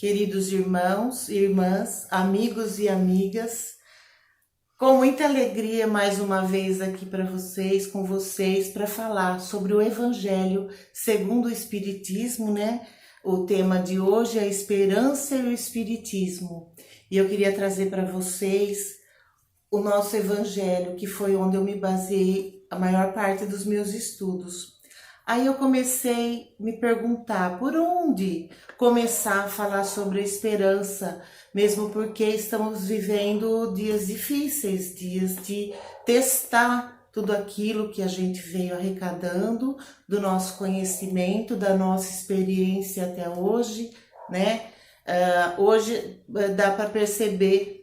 queridos irmãos, irmãs, amigos e amigas. Com muita alegria, mais uma vez aqui para vocês, com vocês, para falar sobre o Evangelho segundo o Espiritismo, né? O tema de hoje é a esperança e o Espiritismo. E eu queria trazer para vocês o nosso Evangelho, que foi onde eu me baseei a maior parte dos meus estudos. Aí eu comecei a me perguntar por onde começar a falar sobre a esperança, mesmo porque estamos vivendo dias difíceis, dias de testar tudo aquilo que a gente veio arrecadando do nosso conhecimento, da nossa experiência até hoje, né? Hoje dá para perceber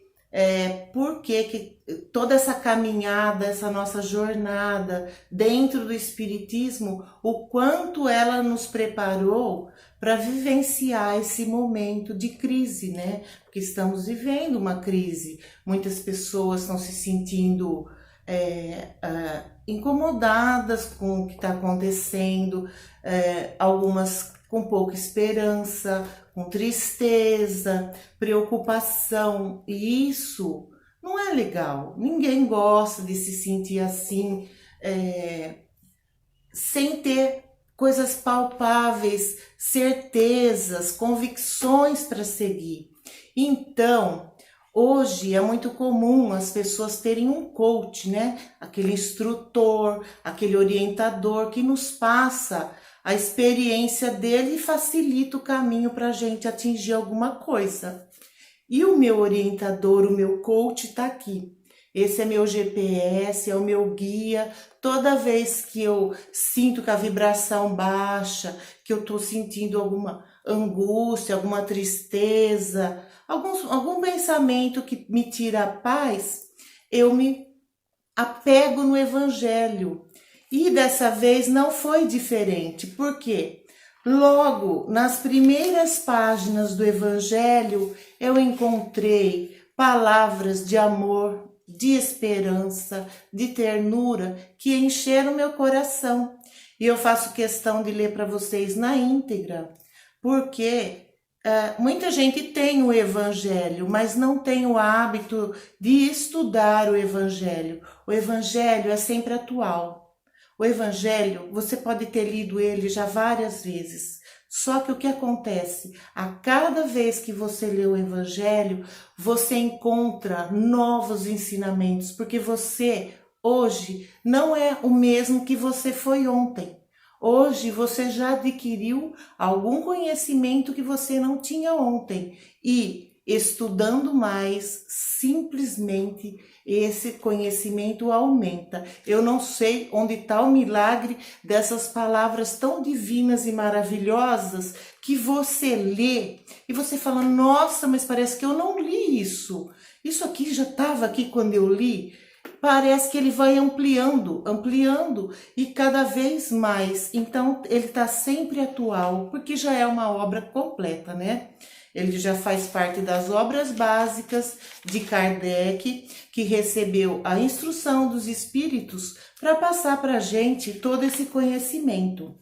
por que toda essa caminhada, essa nossa jornada dentro do Espiritismo, o quanto ela nos preparou para vivenciar esse momento de crise, né? Porque estamos vivendo uma crise, muitas pessoas estão se sentindo incomodadas com o que está acontecendo, algumas com pouca esperança, com tristeza, preocupação, e isso não é legal. Ninguém gosta de se sentir assim, sem ter coisas palpáveis, certezas, convicções para seguir. Então, hoje é muito comum as pessoas terem um coach, né? Aquele instrutor, aquele orientador que nos passa a experiência dele e facilita o caminho para a gente atingir alguma coisa. E o meu orientador, o meu coach está aqui. Esse é meu GPS, é o meu guia. Toda vez que eu sinto que a vibração baixa, que eu estou sentindo alguma angústia, alguma tristeza, algum pensamento que me tira a paz, eu me apego no Evangelho. E dessa vez não foi diferente. Por quê? Logo nas primeiras páginas do Evangelho eu encontrei palavras de amor, de esperança, de ternura que encheram meu coração. E eu faço questão de ler para vocês na íntegra, porque muita gente tem o Evangelho, mas não tem o hábito de estudar o Evangelho. O Evangelho é sempre atual. O Evangelho, você pode ter lido ele já várias vezes. Só que o que acontece? A cada vez que você lê o Evangelho, você encontra novos ensinamentos, porque você, hoje, não é o mesmo que você foi ontem. Hoje você já adquiriu algum conhecimento que você não tinha ontem. E estudando mais, simplesmente esse conhecimento aumenta. Eu não sei onde está o milagre dessas palavras tão divinas e maravilhosas que você lê e você fala, nossa, mas parece que eu não li isso. Isso aqui já estava aqui quando eu li. Parece que ele vai ampliando e cada vez mais. Então ele está sempre atual, porque já é uma obra completa, né? Ele já faz parte das obras básicas de Kardec, que recebeu a instrução dos espíritos para passar para a gente todo esse conhecimento.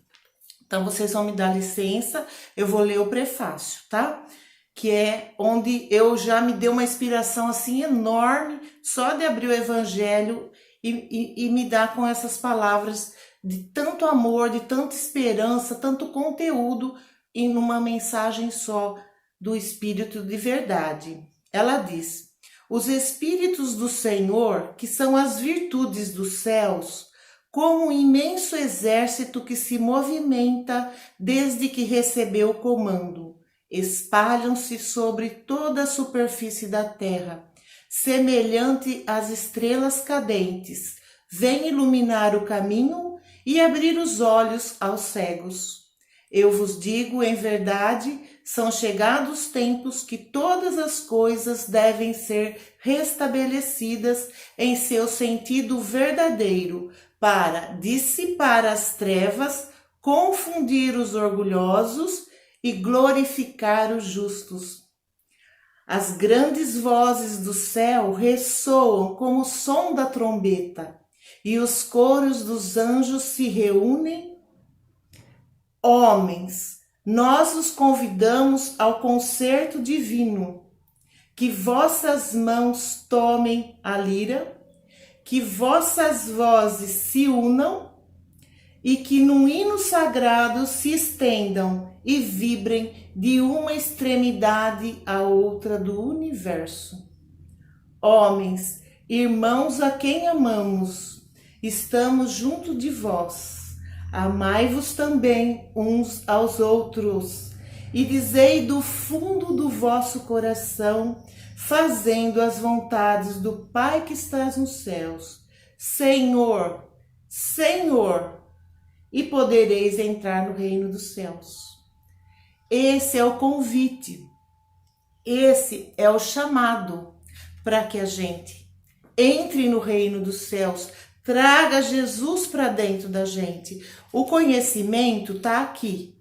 Então, vocês vão me dar licença, eu vou ler o prefácio, tá? Que é onde eu já me deu uma inspiração assim enorme, só de abrir o Evangelho e me dar com essas palavras de tanto amor, de tanta esperança, tanto conteúdo em uma mensagem só do Espírito de verdade. Ela diz: os Espíritos do Senhor, que são as virtudes dos céus, como um imenso exército que se movimenta desde que recebeu o comando, espalham-se sobre toda a superfície da terra, semelhante às estrelas cadentes, vêm iluminar o caminho e abrir os olhos aos cegos. Eu vos digo, em verdade, são chegados tempos que todas as coisas devem ser restabelecidas em seu sentido verdadeiro, para dissipar as trevas, confundir os orgulhosos e glorificar os justos. As grandes vozes do céu ressoam como o som da trombeta, e os coros dos anjos se reúnem. Homens, nós os convidamos ao concerto divino. Que vossas mãos tomem a lira, que vossas vozes se unam e que num hino sagrado se estendam e vibrem de uma extremidade à outra do universo. Homens, irmãos a quem amamos, estamos junto de vós. Amai-vos também uns aos outros e dizei do fundo do vosso coração, fazendo as vontades do Pai que estás nos céus. Senhor, Senhor, e podereis entrar no reino dos céus. Esse é o convite, esse é o chamado para que a gente entre no reino dos céus, traga Jesus para dentro da gente. O conhecimento está aqui.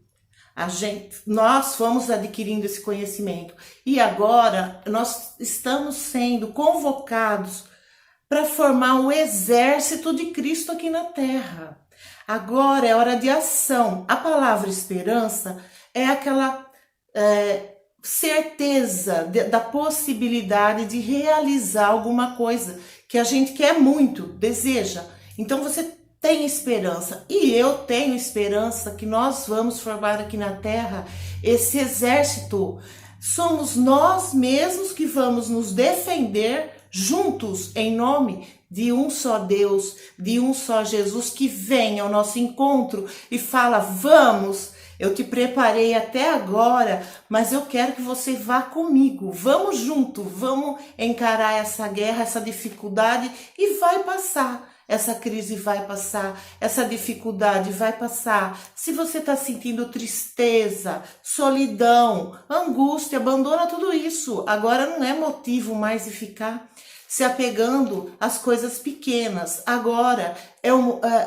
Nós fomos adquirindo esse conhecimento e agora nós estamos sendo convocados para formar um exército de Cristo aqui na Terra. Agora é hora de ação. A palavra esperança é aquela certeza da possibilidade de realizar alguma coisa que a gente quer muito, deseja. Então você tem esperança e eu tenho esperança que nós vamos formar aqui na Terra esse exército. Somos nós mesmos que vamos nos defender juntos em nome de um só Deus, de um só Jesus que vem ao nosso encontro e fala: vamos, eu te preparei até agora, mas eu quero que você vá comigo, vamos junto, vamos encarar essa guerra, essa dificuldade e vai passar. Essa crise vai passar, essa dificuldade vai passar. Se você está sentindo tristeza, solidão, angústia, abandona tudo isso. Agora não é motivo mais de ficar se apegando às coisas pequenas. Agora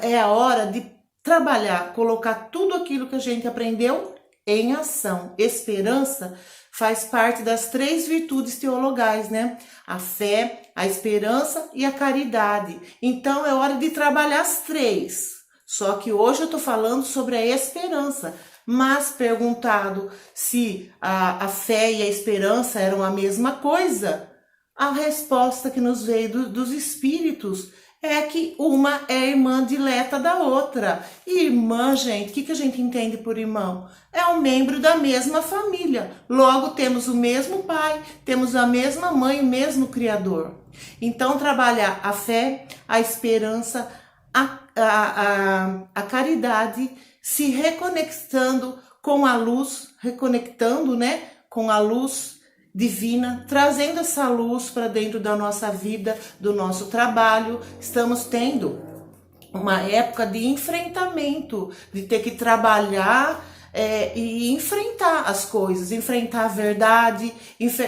é a hora de trabalhar, colocar tudo aquilo que a gente aprendeu em ação. Esperança faz parte das 3 virtudes teologais, né? A fé, a esperança e a caridade. Então é hora de trabalhar as 3. Só que hoje eu tô falando sobre a esperança. Mas perguntado se a fé e a esperança eram a mesma coisa, a resposta que nos veio dos espíritos é que uma é irmã dileta da outra. E irmã, gente, o que a gente entende por irmão? É um membro da mesma família. Logo, temos o mesmo pai, temos a mesma mãe, o mesmo Criador. Então, trabalhar a fé, a esperança, a caridade, se reconectando com a luz, reconectando, né, com a luz divina, trazendo essa luz para dentro da nossa vida, do nosso trabalho. Estamos tendo uma época de enfrentamento, de ter que trabalhar e enfrentar as coisas, enfrentar a verdade,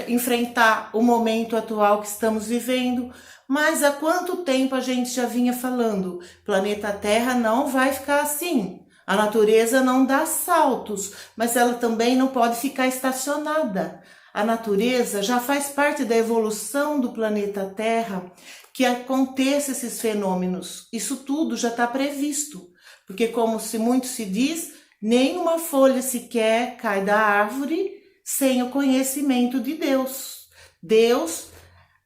enfrentar o momento atual que estamos vivendo. Mas há quanto tempo a gente já vinha falando? Planeta Terra não vai ficar assim. A natureza não dá saltos, mas ela também não pode ficar estacionada. A natureza já faz parte da evolução do planeta Terra que aconteça esses fenômenos. Isso tudo já está previsto, porque como muito se diz, nenhuma folha sequer cai da árvore sem o conhecimento de Deus. Deus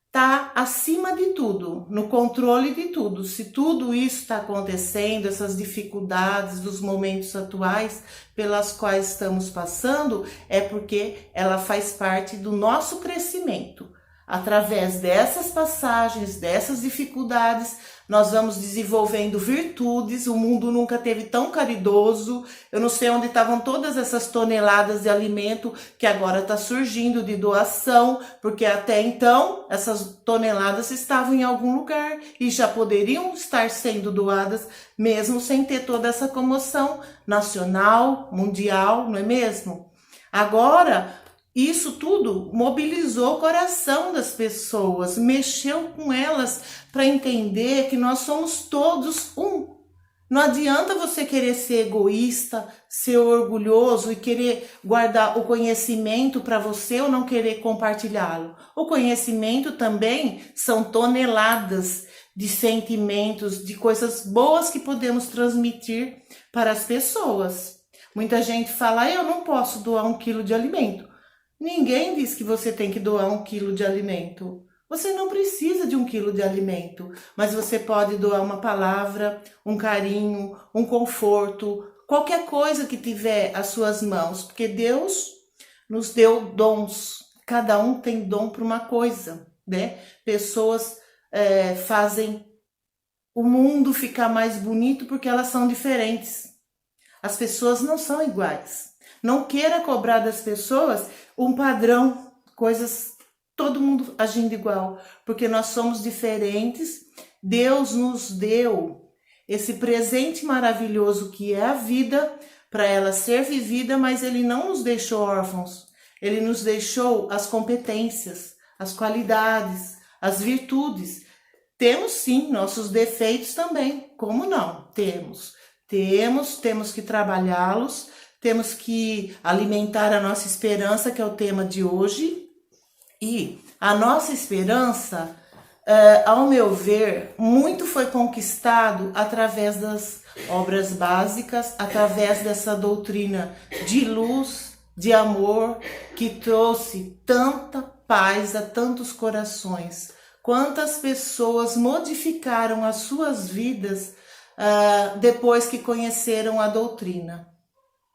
está acima de tudo, no controle de tudo. Se tudo isso está acontecendo, essas dificuldades dos momentos atuais pelas quais estamos passando, é porque ela faz parte do nosso crescimento. Através dessas passagens, dessas dificuldades, nós vamos desenvolvendo virtudes. O mundo nunca teve tão caridoso. Eu não sei onde estavam todas essas toneladas de alimento que agora está surgindo de doação, porque até então essas toneladas estavam em algum lugar e já poderiam estar sendo doadas mesmo sem ter toda essa comoção nacional, mundial, não é mesmo? Agora, isso tudo mobilizou o coração das pessoas, mexeu com elas para entender que nós somos todos um. Não adianta você querer ser egoísta, ser orgulhoso e querer guardar o conhecimento para você ou não querer compartilhá-lo. O conhecimento também são toneladas de sentimentos, de coisas boas que podemos transmitir para as pessoas. Muita gente fala, eu não posso doar 1 quilo de alimento. Ninguém diz que você tem que doar 1 quilo de alimento. Você não precisa de 1 quilo de alimento, mas você pode doar uma palavra, um carinho, um conforto, qualquer coisa que tiver às suas mãos, porque Deus nos deu dons. Cada um tem dom para uma coisa, né? Pessoas fazem o mundo ficar mais bonito porque elas são diferentes. As pessoas não são iguais. Não queira cobrar das pessoas um padrão, coisas, todo mundo agindo igual, porque nós somos diferentes. Deus nos deu esse presente maravilhoso que é a vida, para ela ser vivida, mas Ele não nos deixou órfãos. Ele nos deixou as competências, as qualidades, as virtudes. Temos sim nossos defeitos também, como não? Temos que trabalhá-los, temos que alimentar a nossa esperança, que é o tema de hoje. E a nossa esperança, ao meu ver, muito foi conquistado através das obras básicas, através dessa doutrina de luz, de amor, que trouxe tanta paz a tantos corações. Quantas pessoas modificaram as suas vidas depois que conheceram a doutrina,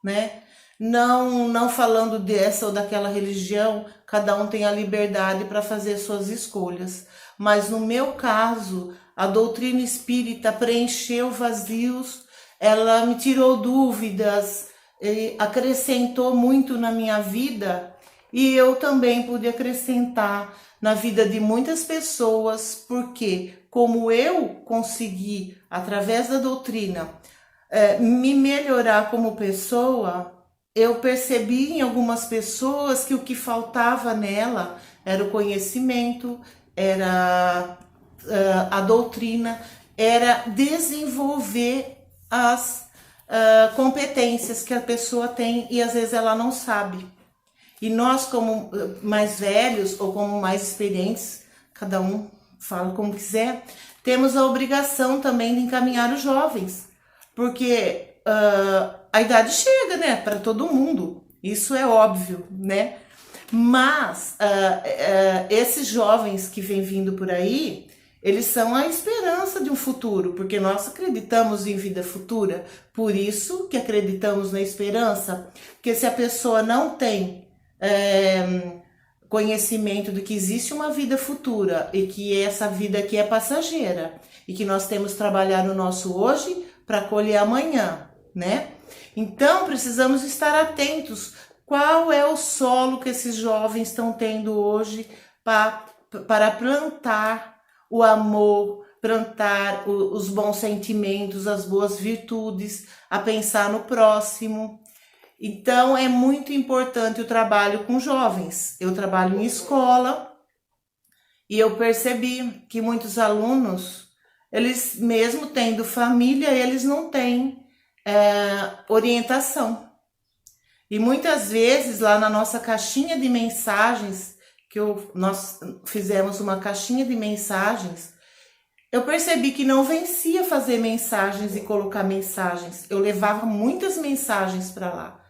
né? Não falando dessa ou daquela religião, cada um tem a liberdade para fazer suas escolhas. Mas no meu caso, a doutrina espírita preencheu vazios, ela me tirou dúvidas, acrescentou muito na minha vida, e eu também pude acrescentar na vida de muitas pessoas, porque como eu consegui, através da doutrina, me melhorar como pessoa, eu percebi em algumas pessoas que o que faltava nela era o conhecimento, era a doutrina, era desenvolver as competências que a pessoa tem e às vezes ela não sabe. E nós, como mais velhos ou como mais experientes, cada um fala como quiser, temos a obrigação também de encaminhar os jovens, porque a idade chega, né, para todo mundo, isso é óbvio, né? Mas esses jovens que vêm vindo por aí, eles são a esperança de um futuro, porque nós acreditamos em vida futura, por isso que acreditamos na esperança, porque se a pessoa não tem conhecimento de que existe uma vida futura e que essa vida aqui é passageira e que nós temos que trabalhar no nosso hoje para colher amanhã, né? Então precisamos estar atentos. Qual é o solo que esses jovens estão tendo hoje para plantar o amor, plantar os bons sentimentos, as boas virtudes, a pensar no próximo? Então é muito importante o trabalho com jovens. Eu trabalho em escola e eu percebi que muitos alunos, eles mesmo tendo família, eles não têm orientação. E muitas vezes lá na nossa caixinha de mensagens, nós fizemos uma caixinha de mensagens, eu percebi que não vencia fazer mensagens e colocar mensagens. Eu levava muitas mensagens para lá.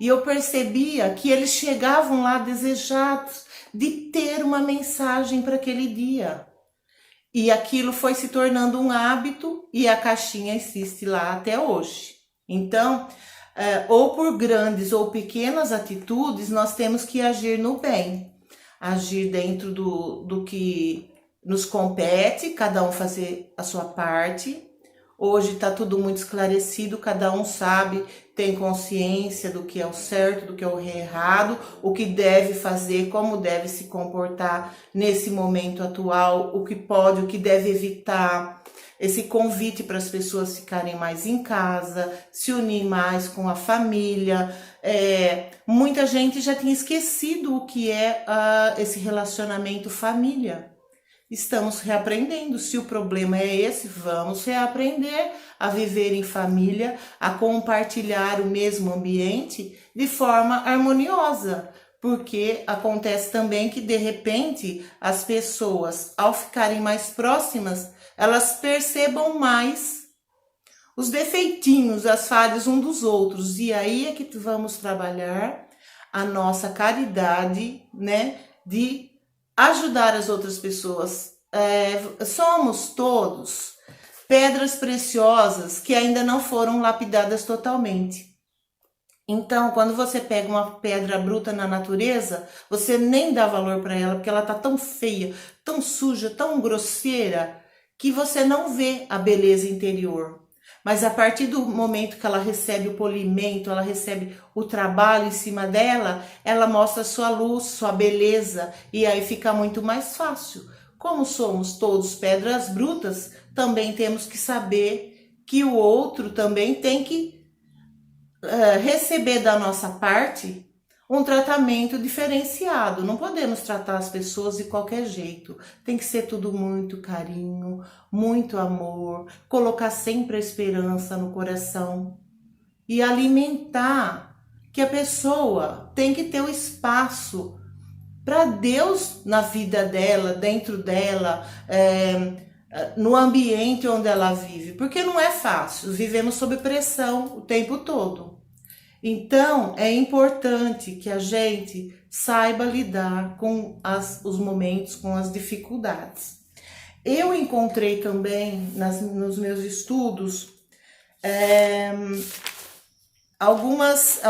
E eu percebia que eles chegavam lá desejados de ter uma mensagem para aquele dia. E aquilo foi se tornando um hábito e a caixinha existe lá até hoje. Então, ou por grandes ou pequenas atitudes, nós temos que agir no bem. Agir dentro do que nos compete, cada um fazer a sua parte. Hoje está tudo muito esclarecido, cada um sabe, tem consciência do que é o certo, do que é o errado, o que deve fazer, como deve se comportar nesse momento atual, o que pode, o que deve evitar. Esse convite para as pessoas ficarem mais em casa, se unir mais com a família. Muita gente já tinha esquecido o que é esse relacionamento família. Estamos reaprendendo. Se o problema é esse, vamos reaprender a viver em família, a compartilhar o mesmo ambiente de forma harmoniosa, porque acontece também que de repente as pessoas, ao ficarem mais próximas, elas percebam mais os defeitinhos, as falhas um dos outros. E aí é que vamos trabalhar a nossa caridade, né, de ajudar as outras pessoas. Somos todos pedras preciosas que ainda não foram lapidadas totalmente. Então, quando você pega uma pedra bruta na natureza, você nem dá valor para ela, porque ela tá tão feia, tão suja, tão grosseira, que você não vê a beleza interior. Mas a partir do momento que ela recebe o polimento, ela recebe o trabalho em cima dela, ela mostra sua luz, sua beleza, e aí fica muito mais fácil. Como somos todos pedras brutas, também temos que saber que o outro também tem que receber da nossa parte um tratamento diferenciado. Não podemos tratar as pessoas de qualquer jeito. Tem que ser tudo muito carinho, muito amor, colocar sempre a esperança no coração e alimentar que a pessoa tem que ter o espaço para Deus na vida dela, dentro dela, no ambiente onde ela vive, porque não é fácil, vivemos sob pressão o tempo todo. Então, é importante que a gente saiba lidar com os momentos, com as dificuldades. Eu encontrei também nos meus estudos algumas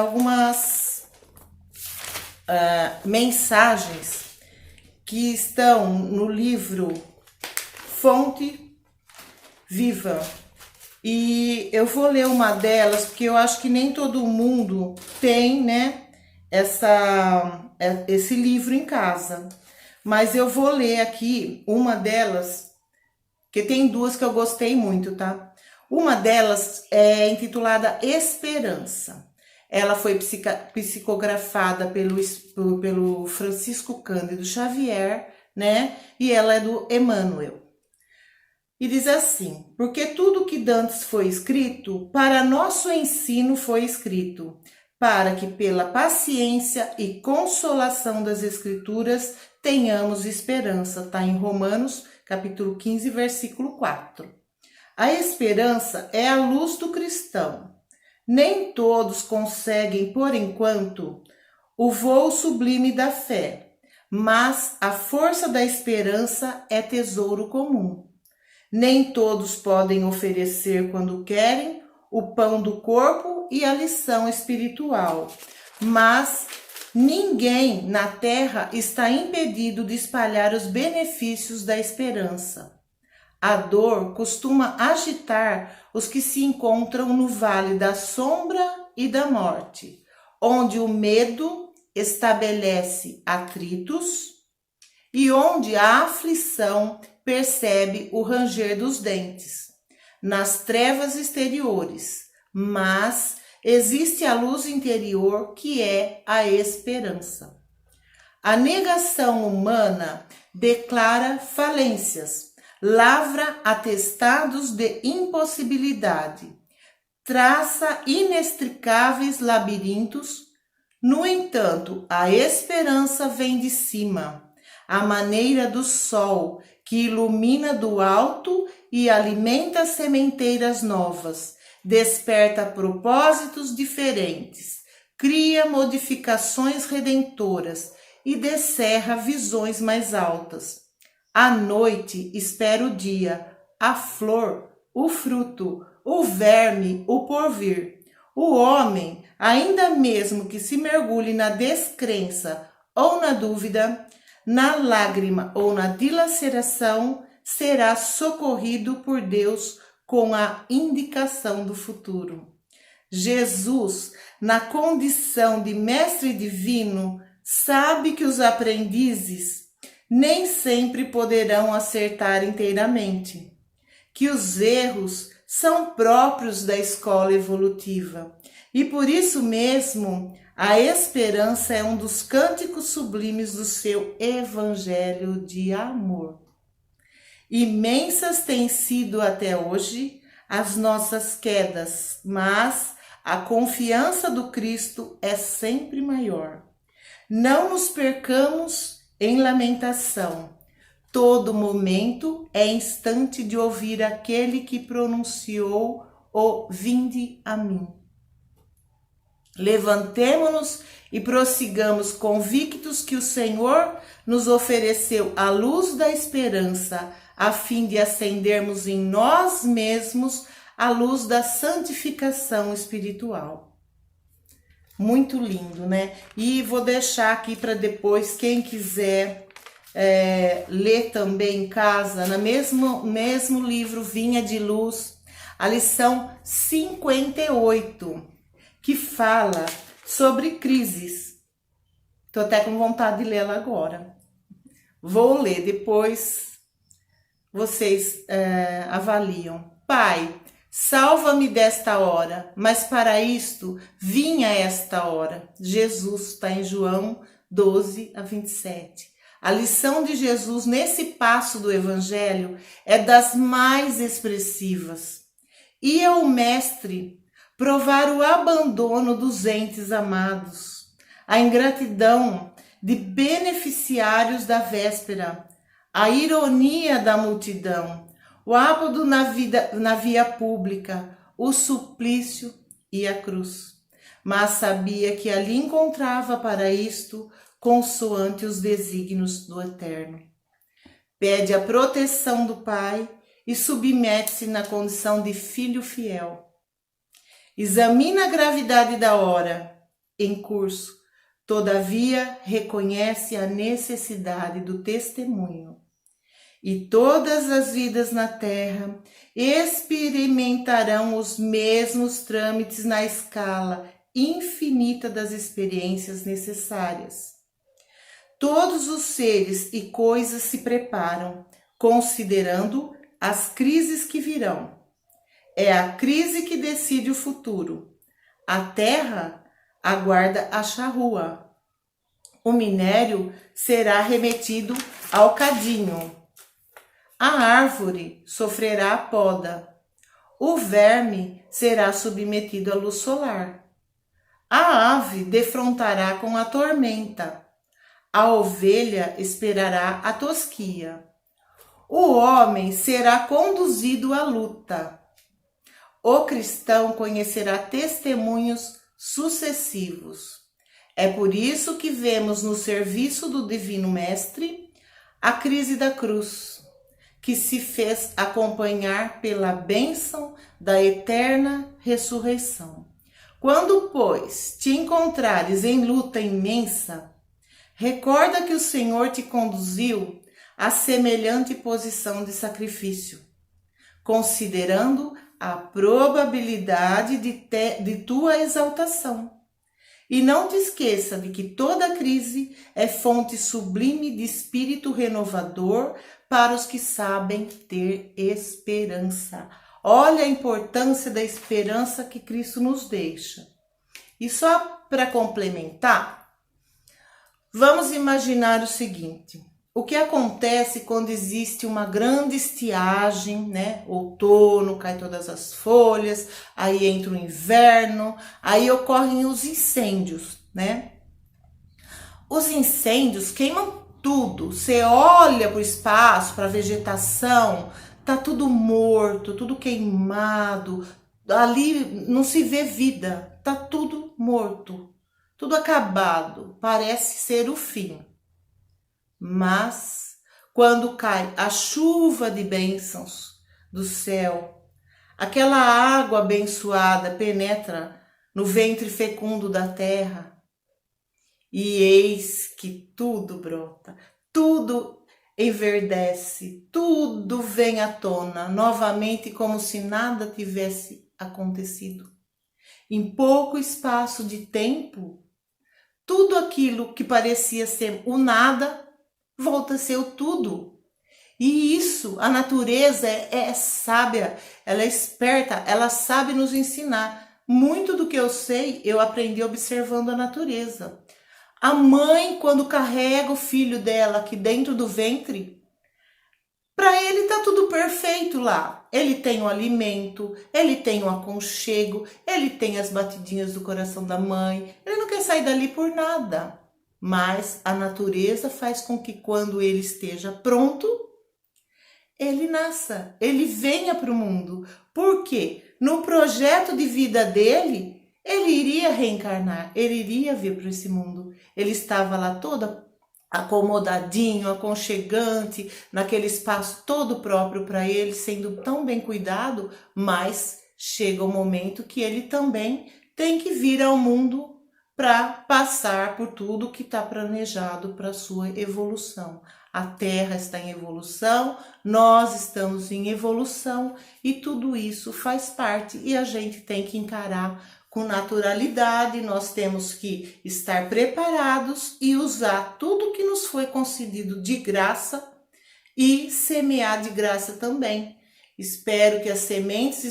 mensagens que estão no livro Fonte Viva. E eu vou ler uma delas, porque eu acho que nem todo mundo tem, né, esse livro em casa. Mas eu vou ler aqui uma delas, que tem duas que eu gostei muito, tá? Uma delas é intitulada Esperança. Ela foi psicografada pelo Francisco Cândido Xavier, né? E ela é do Emmanuel. E diz assim: porque tudo que dantes foi escrito, para nosso ensino foi escrito, para que pela paciência e consolação das Escrituras tenhamos esperança. Está em Romanos, capítulo 15, versículo 4. A esperança é a luz do cristão. Nem todos conseguem, por enquanto, o voo sublime da fé, mas a força da esperança é tesouro comum. Nem todos podem oferecer, quando querem, o pão do corpo e a lição espiritual, mas ninguém na terra está impedido de espalhar os benefícios da esperança. A dor costuma agitar os que se encontram no vale da sombra e da morte, onde o medo estabelece atritos e onde a aflição percebe o ranger dos dentes, nas trevas exteriores, mas existe a luz interior que é a esperança. A negação humana declara falências, lavra atestados de impossibilidade, traça inextricáveis labirintos. No entanto, a esperança vem de cima, à maneira do sol, que ilumina do alto e alimenta sementeiras novas, desperta propósitos diferentes, cria modificações redentoras e descerra visões mais altas. A noite espera o dia, a flor, o fruto, o verme, o porvir. O homem, ainda mesmo que se mergulhe na descrença ou na dúvida, na lágrima ou na dilaceração, será socorrido por Deus com a indicação do futuro. Jesus, na condição de mestre divino, sabe que os aprendizes nem sempre poderão acertar inteiramente, que os erros são próprios da escola evolutiva e por isso mesmo a esperança é um dos cânticos sublimes do seu evangelho de amor. Imensas têm sido até hoje as nossas quedas, mas a confiança do Cristo é sempre maior. Não nos percamos em lamentação. Todo momento é instante de ouvir aquele que pronunciou o vinde a mim. Levantemo-nos e prossigamos convictos que o Senhor nos ofereceu a luz da esperança, a fim de acendermos em nós mesmos a luz da santificação espiritual. Muito lindo, né? E vou deixar aqui para depois, quem quiser ler também em casa, no mesmo livro Vinha de Luz, a lição 58, que fala sobre crises. Tô até com vontade de lê-la agora. Vou ler, depois vocês avaliam. Pai, salva-me desta hora, mas para isto vinha esta hora. Jesus, está em João 12:27. A lição de Jesus nesse passo do Evangelho é das mais expressivas. E é o Mestre provar o abandono dos entes amados, a ingratidão de beneficiários da véspera, a ironia da multidão, o ápodo na via pública, o suplício e a cruz. Mas sabia que ali encontrava para isto consoante os desígnios do Eterno. Pede a proteção do Pai e submete-se na condição de filho fiel. Examina a gravidade da hora em curso, todavia reconhece a necessidade do testemunho. E todas as vidas na terra experimentarão os mesmos trâmites na escala infinita das experiências necessárias. Todos os seres e coisas se preparam, considerando as crises que virão. É a crise que decide o futuro. A terra aguarda a charrua. O minério será remetido ao cadinho. A árvore sofrerá a poda. O verme será submetido à luz solar. A ave defrontará com a tormenta. A ovelha esperará a tosquia. O homem será conduzido à luta. O cristão conhecerá testemunhos sucessivos. É por isso que vemos no serviço do Divino Mestre a crise da cruz, que se fez acompanhar pela bênção da eterna ressurreição. Quando, pois, te encontrares em luta imensa, recorda que o Senhor te conduziu a semelhante posição de sacrifício, considerando a probabilidade de tua exaltação. E não te esqueça de que toda crise é fonte sublime de espírito renovador para os que sabem ter esperança. Olha a importância da esperança que Cristo nos deixa. E só para complementar, vamos imaginar o seguinte: o que acontece quando existe uma grande estiagem, né? Outono, cai todas as folhas, aí entra o inverno, aí ocorrem os incêndios, né? Os incêndios queimam tudo. Você olha para o espaço, para a vegetação, tá tudo morto, tudo queimado. Ali não se vê vida, tá tudo morto, tudo acabado. Parece ser o fim. Mas quando cai a chuva de bênçãos do céu, aquela água abençoada penetra no ventre fecundo da terra, e eis que tudo brota, tudo enverdece, tudo vem à tona novamente como se nada tivesse acontecido. Em pouco espaço de tempo, tudo aquilo que parecia ser o nada volta a ser o tudo. E isso, a natureza é sábia, ela é esperta, ela sabe nos ensinar. Muito do que eu sei, eu aprendi observando a natureza. A mãe, quando carrega o filho dela aqui dentro do ventre, para ele tá tudo perfeito lá. Ele tem o alimento, ele tem o aconchego, ele tem as batidinhas do coração da mãe. Ele não quer sair dali por nada. Mas a natureza faz com que quando ele esteja pronto, ele nasça, ele venha para o mundo. Por quê? No projeto de vida dele, ele iria reencarnar, ele iria vir para esse mundo. Ele estava lá todo acomodadinho, aconchegante, naquele espaço todo próprio para ele, sendo tão bem cuidado, mas chega o momento que ele também tem que vir ao mundo para passar por tudo que está planejado para sua evolução. A Terra está em evolução, nós estamos em evolução e tudo isso faz parte e a gente tem que encarar com naturalidade. Nós temos que estar preparados e usar tudo que nos foi concedido de graça e semear de graça também. Espero que as sementes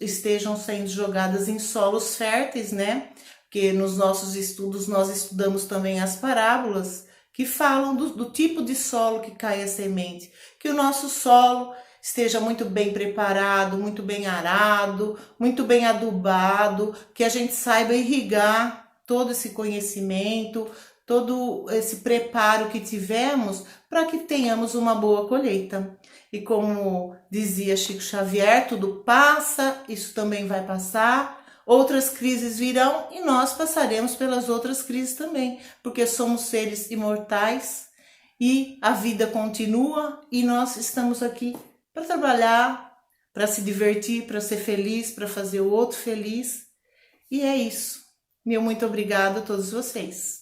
estejam sendo jogadas em solos férteis, né? Porque nos nossos estudos nós estudamos também as parábolas que falam do tipo de solo que cai a semente, que o nosso solo esteja muito bem preparado, muito bem arado, muito bem adubado, que a gente saiba irrigar todo esse conhecimento, todo esse preparo que tivemos para que tenhamos uma boa colheita. E como dizia Chico Xavier, tudo passa, isso também vai passar. Outras crises virão e nós passaremos pelas outras crises também, porque somos seres imortais e a vida continua e nós estamos aqui para trabalhar, para se divertir, para ser feliz, para fazer o outro feliz. E é isso. Meu muito obrigada a todos vocês.